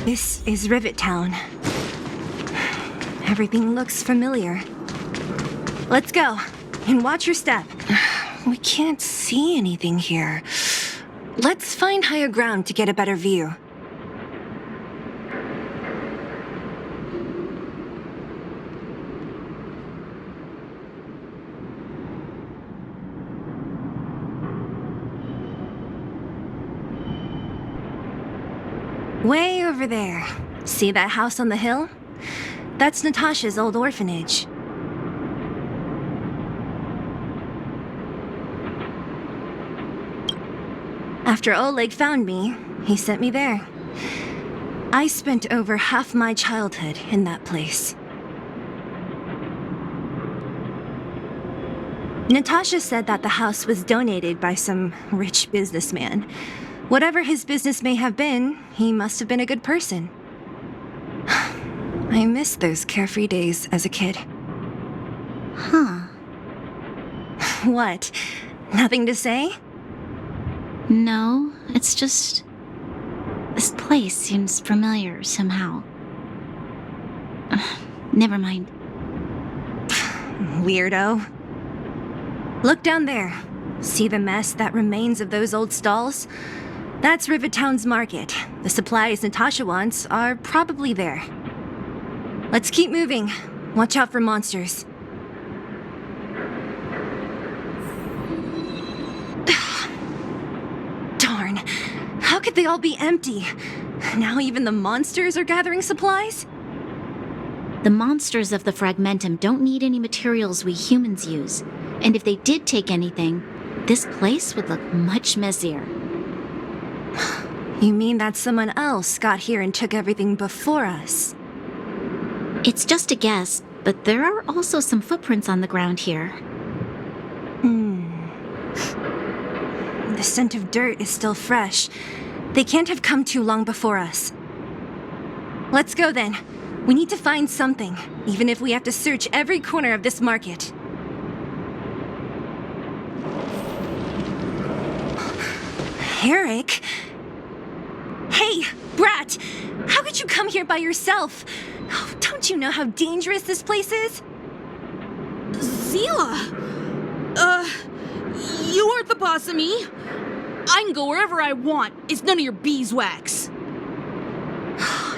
This is Rivet Town. Everything looks familiar. Let's go, and watch your step. We can't see anything here. Let's find higher ground to get a better view. Way over there. See that house on the hill? That's Natasha's old orphanage. After Oleg found me, he sent me there. I spent over half my childhood in that place. Natasha said that the house was donated by some rich businessman. Whatever his business may have been, he must have been a good person. I miss those carefree days as a kid. Huh. What? Nothing to say? No, it's just... this place seems familiar somehow. Never mind. Weirdo. Look down there. See the mess that remains of those old stalls? That's Rivet Town's market. The supplies Natasha wants are probably there. Let's keep moving. Watch out for monsters. Darn. How could they all be empty? Now even the monsters are gathering supplies? The monsters of the Fragmentum don't need any materials we humans use. And if they did take anything, this place would look much messier. You mean that someone else got here and took everything before us? It's just a guess, but there are also some footprints on the ground here. The scent of dirt is still fresh. They can't have come too long before us. Let's go then. We need to find something, even if we have to search every corner of this market. Eric? Hey, Brat! How could you come here by yourself? Oh, don't you know how dangerous this place is? Zila! You aren't the boss of me. I can go wherever I want. It's none of your beeswax.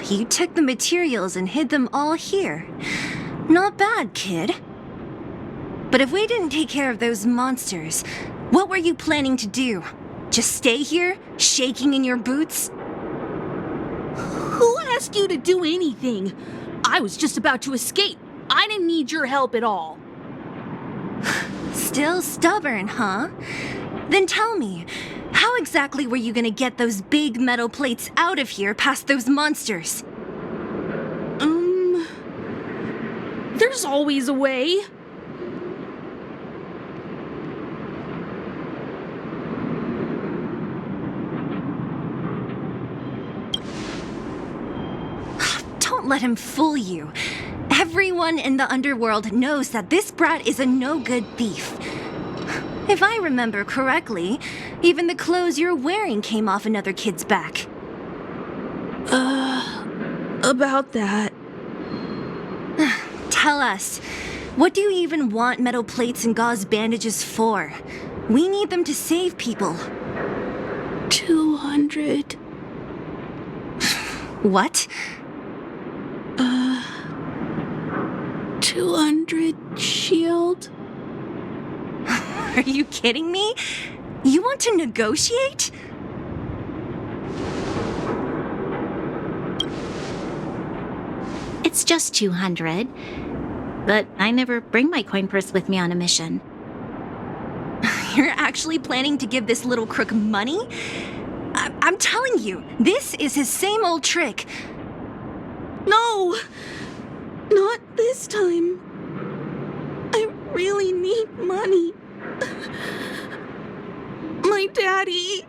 You took the materials and hid them all here. Not bad, kid. But if we didn't take care of those monsters, what were you planning to do? Just stay here, shaking in your boots? Who asked you to do anything? I was just about to escape. I didn't need your help at all. Still stubborn, huh? Then tell me, how exactly were you gonna get those big metal plates out of here past those monsters? There's always a way. Don't let him fool you. Everyone in the underworld knows that this brat is a no-good thief. If I remember correctly, even the clothes you're wearing came off another kid's back. About that. Tell us, what do you even want metal plates and gauze bandages for? We need them to save people. 200. What? 200 shield. Are you kidding me? You want to negotiate? It's just 200. But I never bring my coin purse with me on a mission. You're actually planning to give this little crook money? I'm telling you, this is his same old trick. No! Not this time. I really need money. My daddy.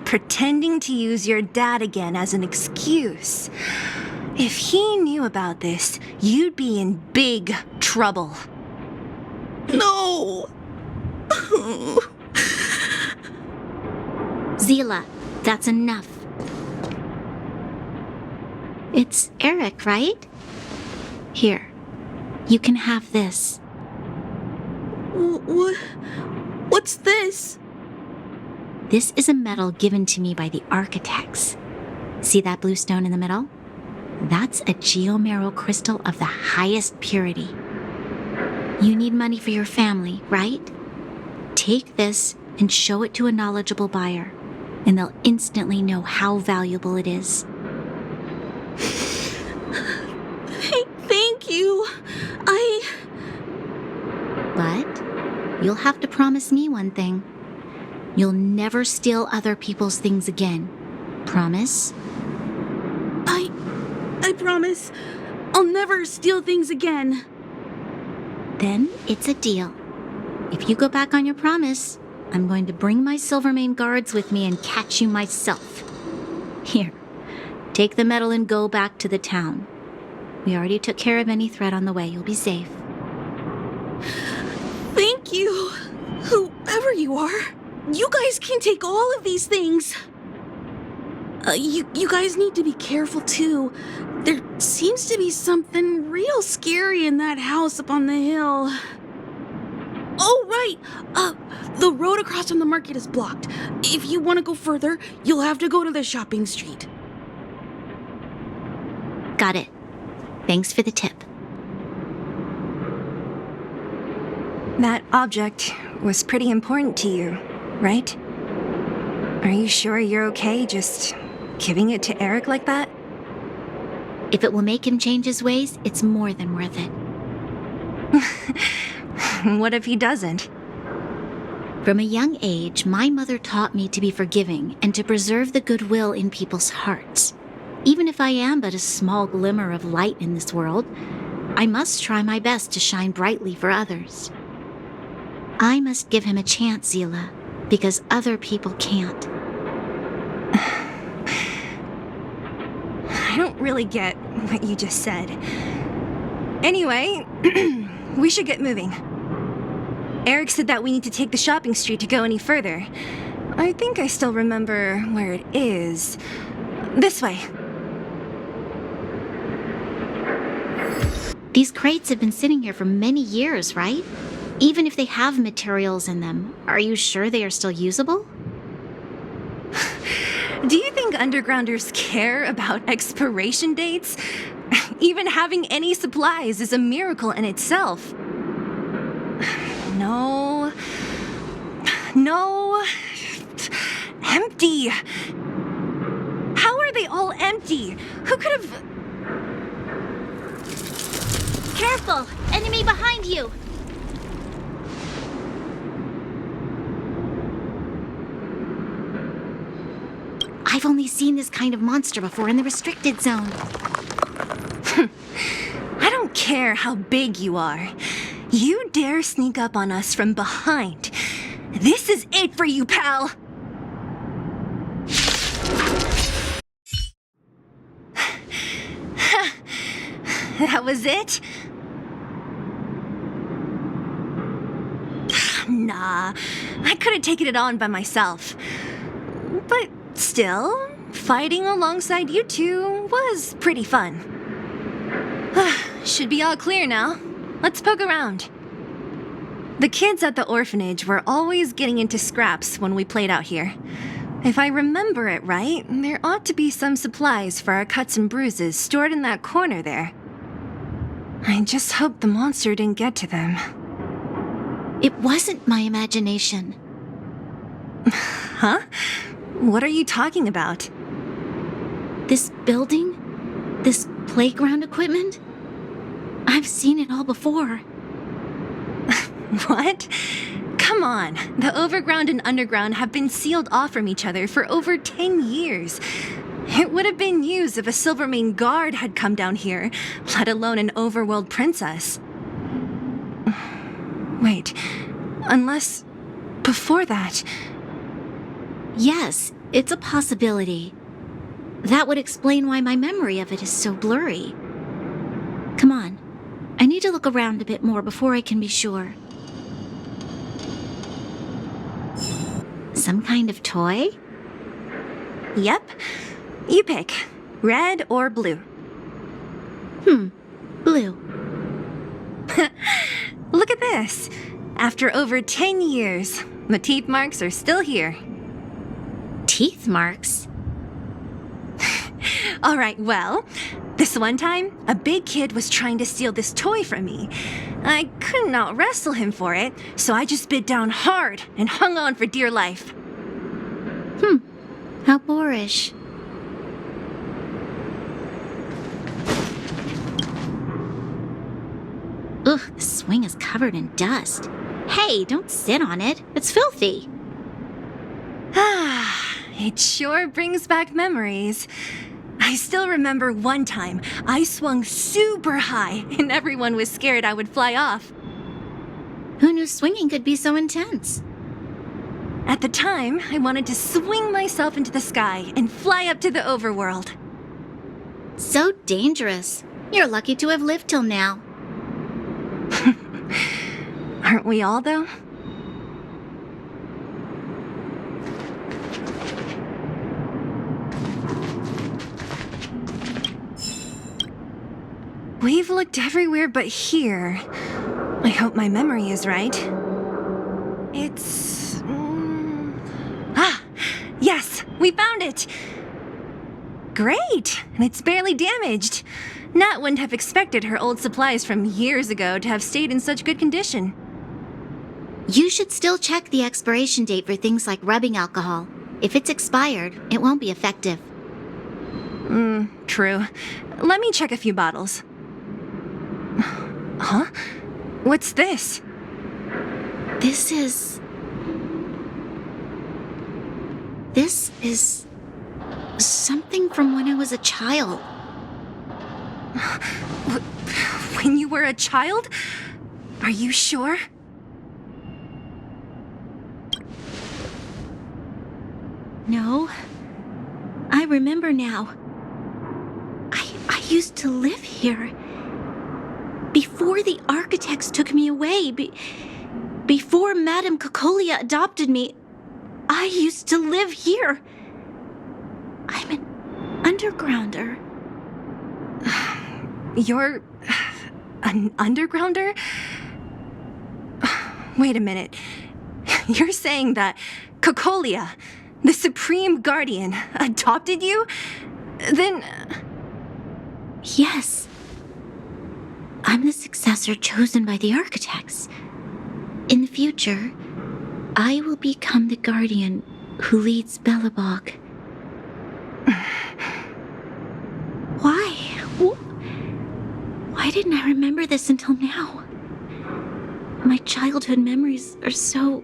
Pretending to use your dad again as an excuse. If he knew about this, you'd be in big trouble. No! Zila, that's enough. It's Eric, right? Here, you can have this. What's this? This is a medal given to me by the architects. See that blue stone in the middle? That's a geomerald crystal of the highest purity. You need money for your family, right? Take this and show it to a knowledgeable buyer, and they'll instantly know how valuable it is. Thank you. But you'll have to promise me one thing. You'll never steal other people's things again. Promise? I promise. I'll never steal things again. Then it's a deal. If you go back on your promise, I'm going to bring my Silvermane guards with me and catch you myself. Here, take the medal and go back to the town. We already took care of any threat on the way. You'll be safe. Thank you, whoever you are. You guys can take all of these things. You guys need to be careful too. There seems to be something real scary in that house up on the hill. Oh, right. The road across from the market is blocked. If you want to go further, you'll have to go to the shopping street. Got it. Thanks for the tip. That object was pretty important to you, right? Are you sure you're okay just giving it to Eric like that? If it will make him change his ways, it's more than worth it. What if he doesn't? From a young age, my mother taught me to be forgiving and to preserve the goodwill in people's hearts. Even if I am but a small glimmer of light in this world, I must try my best to shine brightly for others. I must give him a chance, Zila, because other people can't. I don't really get what you just said. Anyway, we should get moving. Eric said that we need to take the shopping street to go any further. I think I still remember where it is. This way. These crates have been sitting here for many years, right? Even if they have materials in them, are you sure they are still usable? Do you think undergrounders care about expiration dates? Even having any supplies is a miracle in itself. No. Empty. How are they all empty? Who could have... Careful! Enemy behind you! I've only seen this kind of monster before in the restricted zone. I don't care how big you are. You dare sneak up on us from behind. This is it for you, pal! That was it? Nah, I could have taken it on by myself. But still, fighting alongside you two was pretty fun. Should be all clear now. Let's poke around. The kids at the orphanage were always getting into scraps when we played out here. If I remember it right, there ought to be some supplies for our cuts and bruises stored in that corner there. I just hope the monster didn't get to them. It wasn't my imagination. Huh? What are you talking about? This building? This playground equipment? I've seen it all before. What? Come on. The overground and underground have been sealed off from each other for over 10 years. It would have been used if a Silvermane guard had come down here, let alone an overworld princess. Wait, unless before that... Yes, it's a possibility. That would explain why my memory of it is so blurry. Come on, I need to look around a bit more before I can be sure. Some kind of toy? Yep. You pick. Red or blue. Blue. Look at this. After over 10 years, the teeth marks are still here. Teeth marks? All right, well, this one time, a big kid was trying to steal this toy from me. I couldn't out-wrestle him for it, so I just bit down hard and hung on for dear life. How boorish. Ugh, the swing is covered in dust. Hey, don't sit on it. It's filthy. Ah, it sure brings back memories. I still remember one time I swung super high and everyone was scared I would fly off. Who knew swinging could be so intense? At the time, I wanted to swing myself into the sky and fly up to the overworld. So dangerous. You're lucky to have lived till now. Aren't we all, though? We've looked everywhere but here. I hope my memory is right. It's... Yes! We found it! Great! And it's barely damaged. Nat wouldn't have expected her old supplies from years ago to have stayed in such good condition. You should still check the expiration date for things like rubbing alcohol. If it's expired, it won't be effective. True. Let me check a few bottles. Huh? What's this? This is something from when I was a child. When you were a child? Are you sure? No. I remember now. I used to live here. Before the architects took me away, before Madame Cocolia adopted me, I used to live here. I'm an undergrounder. You're... an undergrounder? Wait a minute. You're saying that Cocolia, the Supreme Guardian, adopted you? Then... Yes. I'm the successor chosen by the architects. In the future, I will become the guardian who leads Belobog. Why? Why didn't I remember this until now? My childhood memories are so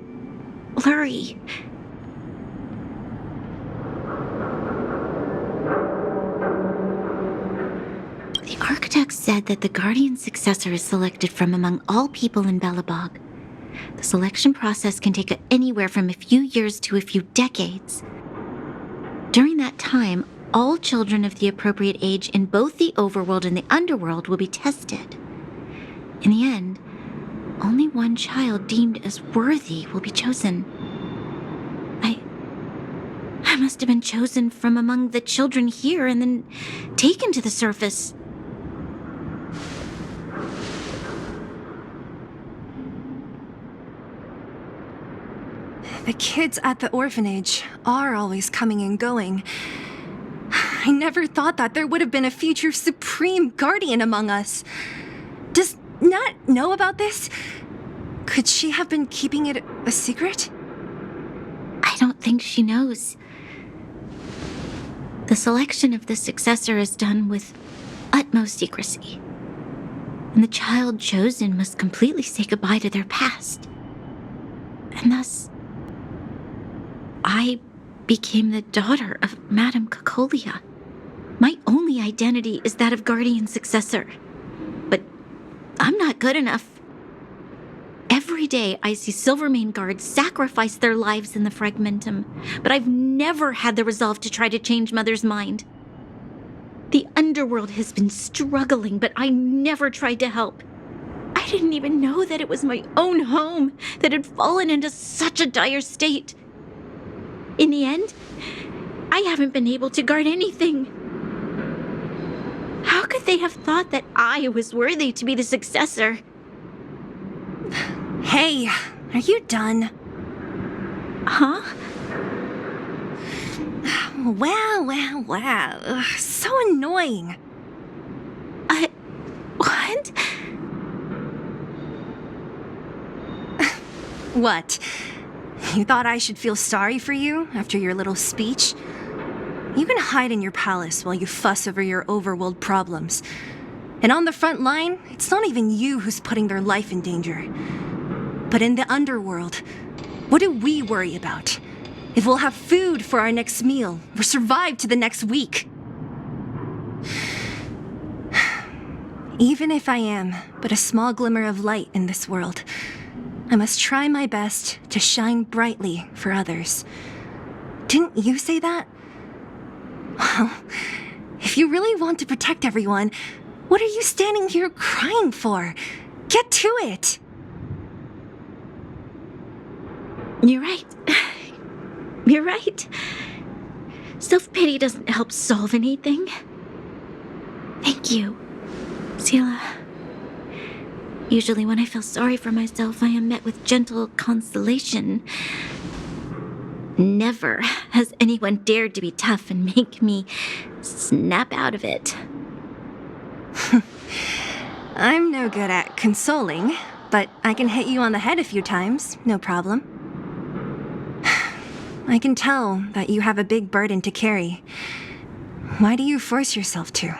blurry. The architects said that the guardian successor is selected from among all people in Belobog. The selection process can take anywhere from a few years to a few decades. During that time, all children of the appropriate age in both the overworld and the underworld will be tested. In the end, only one child deemed as worthy will be chosen. I must have been chosen from among the children here and then taken to the surface. The kids at the orphanage are always coming and going. I never thought that there would have been a future Supreme Guardian among us. Does Nat know about this? Could she have been keeping it a secret? I don't think she knows. The selection of the successor is done with utmost secrecy. And the child chosen must completely say goodbye to their past. And thus, I became the daughter of Madame Cocolia. My only identity is that of guardian successor. But I'm not good enough. Every day I see Silvermane guards sacrifice their lives in the Fragmentum, but I've never had the resolve to try to change Mother's mind. The underworld has been struggling, but I never tried to help. I didn't even know that it was my own home that had fallen into such a dire state. In the end, I haven't been able to guard anything. How could they have thought that I was worthy to be the successor? Hey, are you done? Huh? Wow. Ugh, so annoying. What? What? You thought I should feel sorry for you after your little speech? You can hide in your palace while you fuss over your overworld problems. And on the front line, it's not even you who's putting their life in danger. But in the underworld, what do we worry about? If we'll have food for our next meal or survive to the next week. Even if I am but a small glimmer of light in this world, I must try my best to shine brightly for others. Didn't you say that? Well, if you really want to protect everyone, what are you standing here crying for? Get to it! You're right. You're right. Self-pity doesn't help solve anything. Thank you, Sila. Usually when I feel sorry for myself, I am met with gentle consolation. Never has anyone dared to be tough and make me snap out of it. I'm no good at consoling, but I can hit you on the head a few times, no problem. I can tell that you have a big burden to carry. Why do you force yourself to?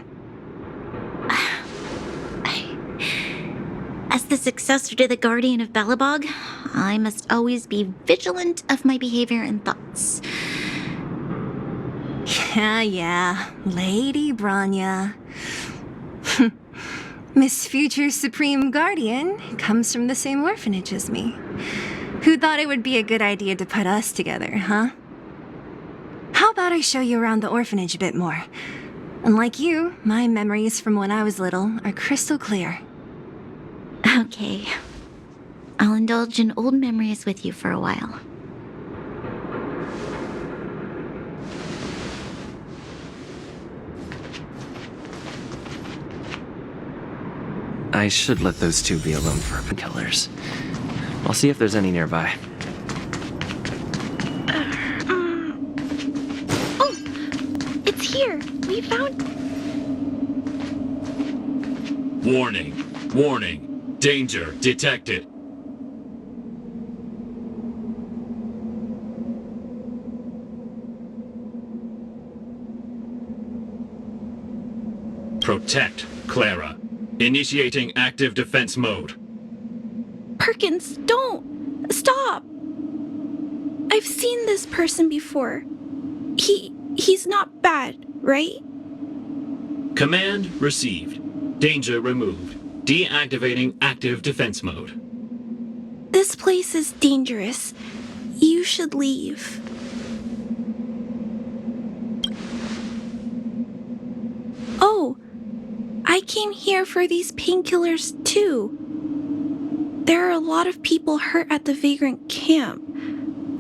As the successor to the Guardian of Belobog, I must always be vigilant of my behavior and thoughts. Yeah, Lady Branya. Miss Future Supreme Guardian comes from the same orphanage as me. Who thought it would be a good idea to put us together, huh? How about I show you around the orphanage a bit more? Unlike you, my memories from when I was little are crystal clear. Okay. I'll indulge in old memories with you for a while. I should let those two be alone for painkillers. I'll see if there's any nearby. Oh! It's here! We found... Warning! Danger detected. Protect, Clara. Initiating active defense mode. Perkins, don't! Stop! I've seen this person before. He's not bad, right? Command received. Danger removed. Deactivating active defense mode. This place is dangerous. You should leave. Oh, I came here for these painkillers too. There are a lot of people hurt at the Vagrant camp.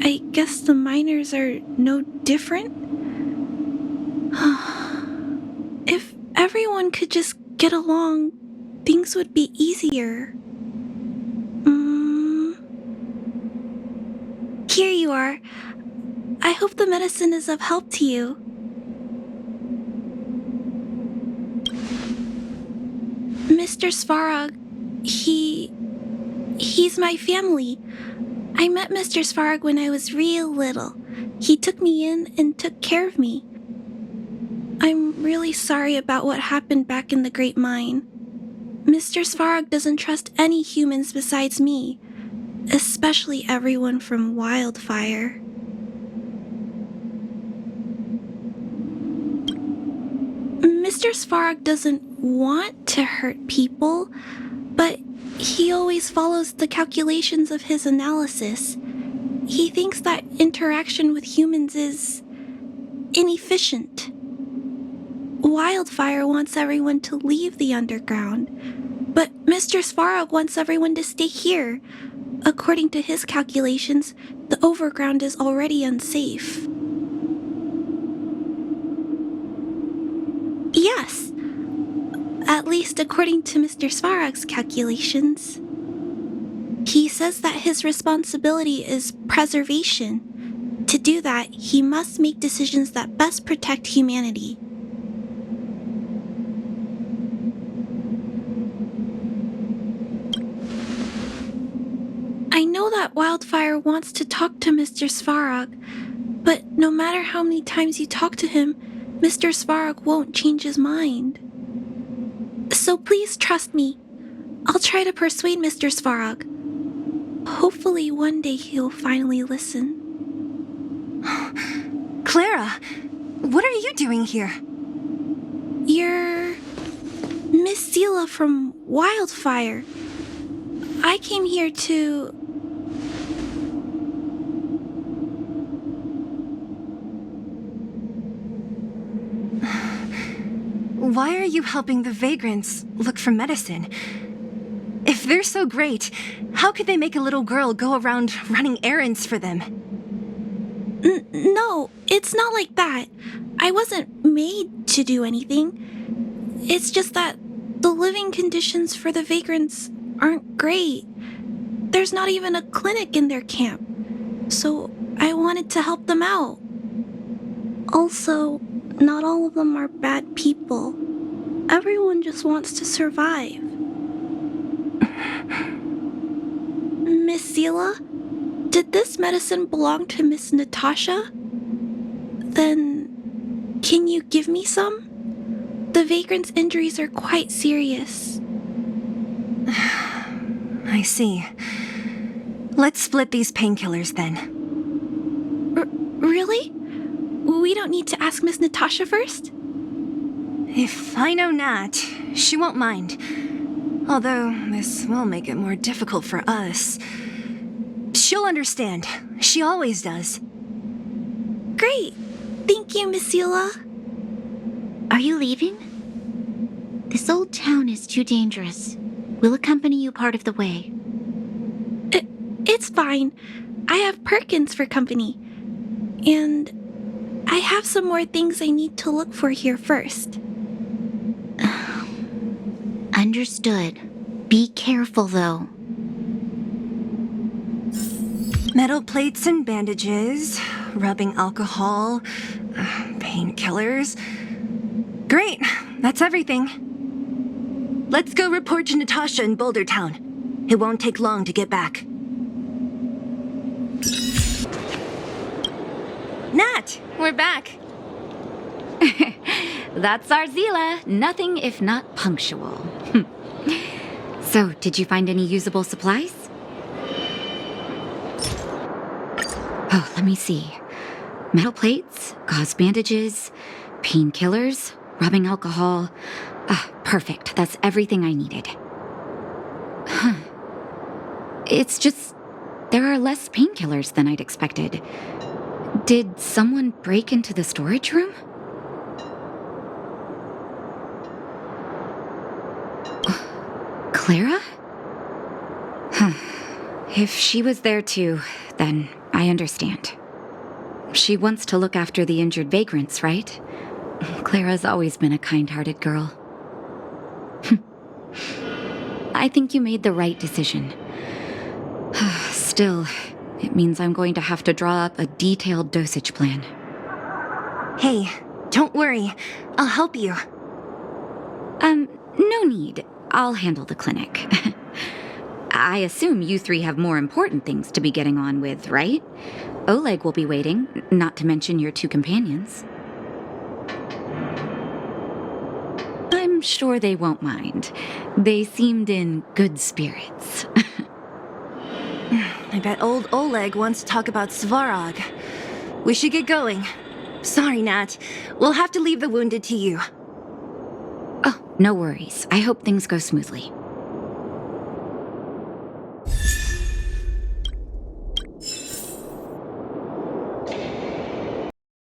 I guess the miners are no different? If everyone could just get along, things would be easier. Here you are. I hope the medicine is of help to you. Mr. Svarog, he's my family. I met Mr. Svarog when I was real little. He took me in and took care of me. I'm really sorry about what happened back in the Great Mine. Mr. Svarog doesn't trust any humans besides me, especially everyone from Wildfire. Mr. Svarog doesn't want to hurt people, but he always follows the calculations of his analysis. He thinks that interaction with humans is inefficient. Wildfire wants everyone to leave the underground, but Mr. Svarog wants everyone to stay here. According to his calculations, the overground is already unsafe. Yes. At least according to Mr. Svarog's calculations. He says that his responsibility is preservation. To do that, he must make decisions that best protect humanity. I know that Wildfire wants to talk to Mr. Svarog, but no matter how many times you talk to him, Mr. Svarog won't change his mind. So please trust me. I'll try to persuade Mr. Svarog. Hopefully one day he'll finally listen. Clara, what are you doing here? You're Miss Seela from Wildfire. I came here to... Why are you helping the vagrants look for medicine? If they're so great, how could they make a little girl go around running errands for them? No, it's not like that. I wasn't made to do anything. It's just that the living conditions for the vagrants aren't great. There's not even a clinic in their camp. So I wanted to help them out. Also, not all of them are bad people. Everyone just wants to survive. Miss Seela, did this medicine belong to Miss Natasha? Then, can you give me some? The vagrant's injuries are quite serious. I see. Let's split these painkillers then. Really? We don't need to ask Miss Natasha first? If I know Nat, she won't mind. Although, this will make it more difficult for us. She'll understand. She always does. Great. Thank you, Miss Seela. Are you leaving? This old town is too dangerous. We'll accompany you part of the way. It's fine. I have Perkins for company. And I have some more things I need to look for here first. Understood. Be careful, though. Metal plates and bandages, rubbing alcohol, painkillers. Great, that's everything. Let's go report to Natasha in Boulder Town. It won't take long to get back. Nat, we're back. That's our Zila. Nothing if not punctual. So, did you find any usable supplies? Oh, let me see. Metal plates, gauze bandages, painkillers, rubbing alcohol. Ah, perfect. That's everything I needed. Huh. It's just, there are less painkillers than I'd expected. Did someone break into the storage room? Clara? Huh. If she was there too, then I understand. She wants to look after the injured vagrants, right? Clara's always been a kind-hearted girl. I think you made the right decision. Still, it means I'm going to have to draw up a detailed dosage plan. Hey, don't worry. I'll help you. No need. I'll handle the clinic. I assume you three have more important things to be getting on with, right? Oleg will be waiting, not to mention your two companions. I'm sure they won't mind. They seemed in good spirits. I bet old Oleg wants to talk about Svarog. We should get going. Sorry, Nat. We'll have to leave the wounded to you. Oh, no worries. I hope things go smoothly.